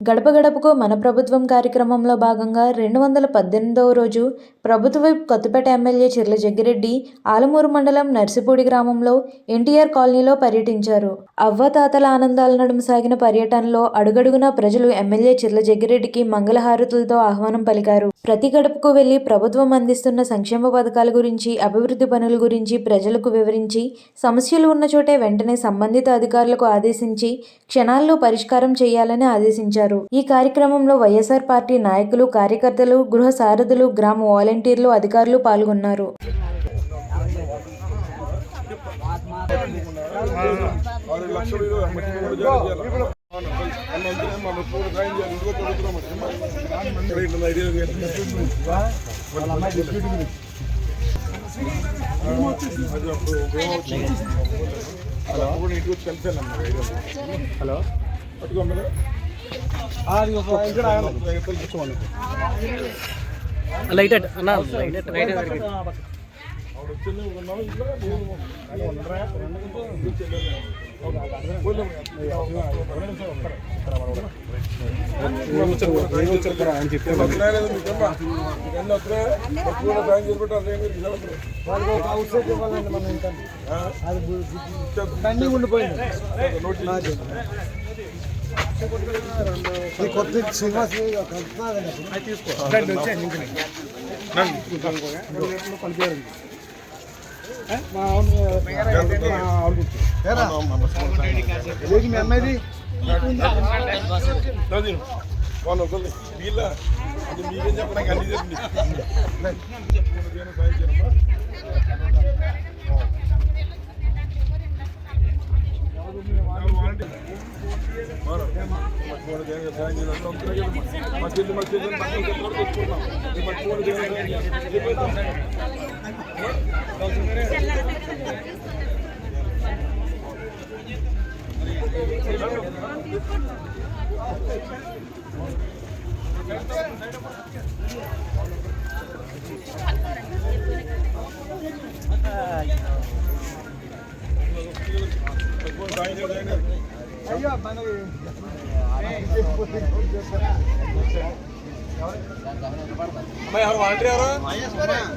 గడప గడపకు మన ప్రభుత్వం కార్యక్రమంలో భాగంగా 218వ రోజు ప్రభుత్వ వైపు కొత్తపేట ఎమ్మెల్యే చిర్ల జగ్గిరెడ్డి ఆలమూరు మండలం నర్సిపూడి గ్రామంలో ఎన్టీఆర్ కాలనీలో పర్యటించారు. అవ్వాతాతల ఆనందాల నడుమ సాగిన పర్యటనలో అడుగడుగునా ప్రజలు ఎమ్మెల్యే చిర్ల జగ్గిరెడ్డికి మంగళహారతులతో ఆహ్వానం పలికారు. ప్రతి గడపకు వెళ్లి ప్రభుత్వం అందిస్తున్న సంక్షేమ పథకాల గురించి, అభివృద్ధి పనుల గురించి ప్రజలకు వివరించి, సమస్యలు ఉన్న చోటే వెంటనే సంబంధిత అధికారులకు ఆదేశించి క్షణాల్లో పరిష్కారం చేయాలని ఆదేశించారు. ఈ కార్యక్రమంలో వైఎస్ఆర్ పార్టీ నాయకులు, కార్యకర్తలు, గృహ సారథులు, గ్రామ వాలంటీర్లు, అధికారులు పాల్గొన్నారు. లైట్ కొత్త శ్రీనివాస్ మీ అమ్మాయిది మీకేం చెప్పడానికి అన్ని చెప్పండి. అయ్యో ఎవరు వాలంటీర్ ఎవరు చూసేది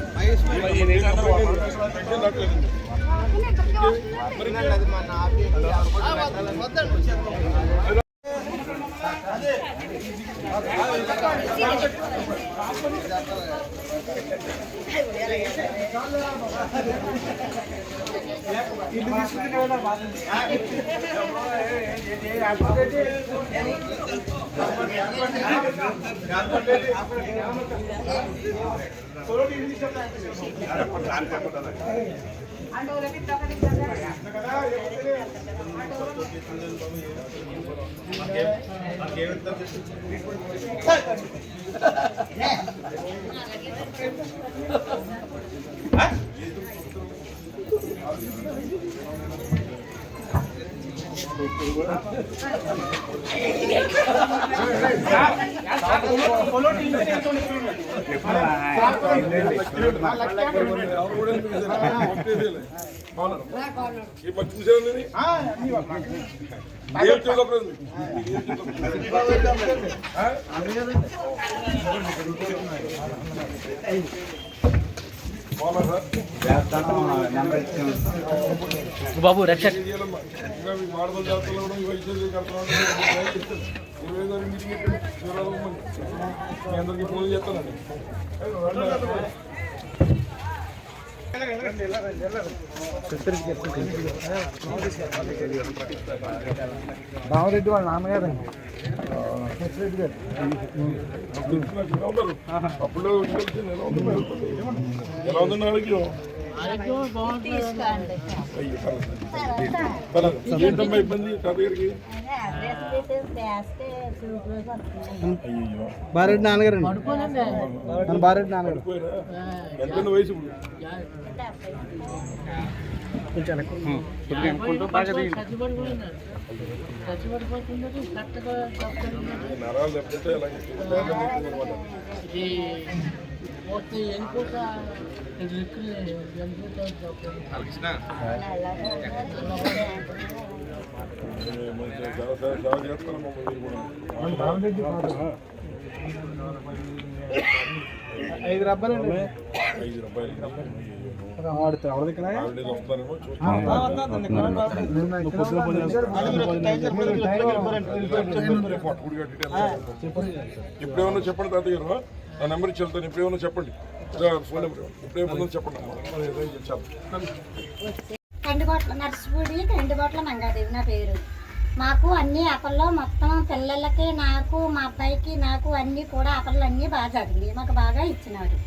బాబు రక్షక్ మాడబల్ జాతరలో కూడా మీ అందరికీ ఫోన్ చేస్తానండి. రామరెడ్డి వాళ్ళ నాన్నగారు అప్పుడు ఎలా ఉందన్న ఏంటమ్మా ఇబ్బంది తాతగారికి? బారెడ్డి నాన్నగారు బారెడ్డి నాన్నగారు ఎంత వయసు నరాలు లేకపోతే చాలా చేస్తాను మమ్మల్ని కూడా. బామరెడ్డి 5 రూపాయలు 5 రూపాయలు ఆడితే ఎవరి దగ్గర ఆవిడ వస్తారేమో చూస్తాను. ఇప్పుడేమన్నా చెప్పండి తాతయ్య గారు, నా నెంబర్ ఇచ్చి వెళ్తాను. ఇప్పుడేమన్నా చెప్పండి, ఫోన్ నెంబర్ ఇప్పుడేమన్నా చెప్పండి. కందికోట్ల నర్సిపూడి, కందికోట్ల మంగాదేవి నా పేరు. మాకు అన్ని ఆపల్లో మొత్తం పిల్లలకి, నాకు, మా అబ్బాయికి, నాకు అన్నీ కూడా ఆపళ్ళు అన్నీ బాగా జరిగినాయి. మాకు బాగా ఇచ్చినారు.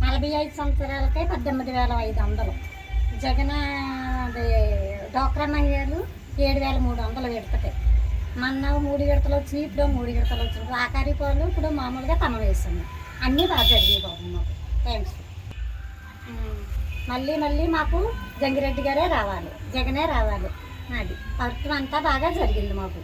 45 సంవత్సరాలకే 18,500. జగన్ డోక్రా మహిళలు 7,300 విడతకి. మొన్న 3 విడతలు వచ్చినాయి, ఇప్పుడు 3 విడతలు వచ్చినాయి. ఆఖరి పాలు ఇప్పుడు మామూలుగా తమ వేస్తున్నాం. అన్నీ బాగా జరిగినాయి బాబు మాకు. థ్యాంక్స్. మళ్ళీ మళ్ళీ మాకు జంగిరెడ్డి గారే రావాలి, జగనే రావాలి. అది ప్రభుత్వం అంతా బాగా జరిగింది మాకు.